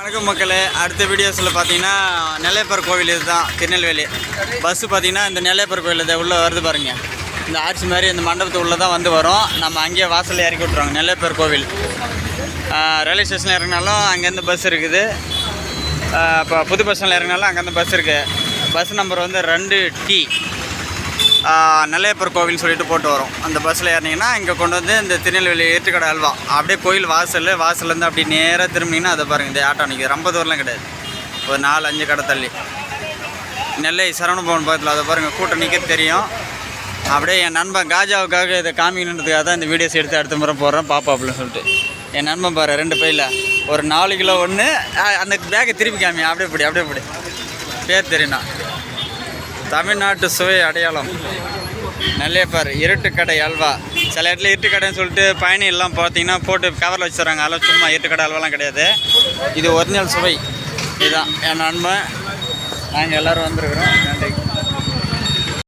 வணக்கம் மக்களே, அடுத்த வீடியோஸில் பார்த்தீங்கன்னா நெல்லையப்பர் கோவில் இதுதான் திருநெல்வேலி. பஸ்ஸு பார்த்தீங்கன்னா இந்த நெல்லையப்பர் கோவில் இதை உள்ளே வருது பாருங்கள். இந்த ஆர்ச்சி மாதிரி இந்த மண்டபத்து உள்ளே தான் வந்து வரும். நம்ம அங்கேயே வாசலில் இறக்கி விட்ருவாங்க. நெல்லையப்பர் கோவில் ரயில்வே ஸ்டேஷனில் இறங்கினாலும் அங்கேருந்து பஸ் இருக்குது. இப்போ புது பஸ் ஸ்டாண்டில் இறங்கினாலும் அங்கேருந்து பஸ் இருக்குது. பஸ் நம்பர் வந்து 2T நெல்லையப்பர் கோவில் சொல்லிட்டு போட்டு வரும். அந்த பஸ்ஸில் ஏறினீங்கன்னா இங்கே கொண்டு வந்து இந்த திருநெல்வேலி ஏற்றுக்கடை அல்வா அப்படியே கோயில் வாசல்லேருந்து அப்படி நேராக திரும்பினீங்கன்னா அதை பாருங்கள். இந்த ஆட்டோ நிற்கிது. ரொம்ப தூரம்லாம் கிடையாது, ஒரு 4-5 கடை தள்ளி நெல்லை சரவணபவன் பக்கத்தில். அதை பாருங்கள், கூட்டம் நிற்க தெரியும். அப்படியே என் நண்பன் காஜாவுக்காக இதை காமிக்கணுன்றதுக்காக தான் இந்த வீடியோஸ் எடுத்து அடுத்த முறை போடுறேன் பாப்பா அப்படின்னு சொல்லிட்டு. என் நண்பன் பாரு 2 பையில் ஒரு 4 கிலோ ஒன்று. அந்த பேக்கை திருப்பி காமி. அப்படியே பிடி பேர் தெரியும்ண்ணா. தமிழ்நாட்டு சுவை அடையாளம் நெல்லையப்பர் இருட்டுக்கடை அல்வா. சில இடத்துல இருட்டுக்கடைன்னு சொல்லிட்டு பயணி எல்லாம் பார்த்தீங்கன்னா போட்டு கவரில் வச்சுறாங்க. அதெல்லாம் சும்மா இருட்டுக்கடை அல்வாலாம் கிடையாது. இது ஒரிஜினல் சுவை. இதுதான் என் நண்பன். நாங்கள் எல்லோரும் வந்துருக்குறோம். நன்றி.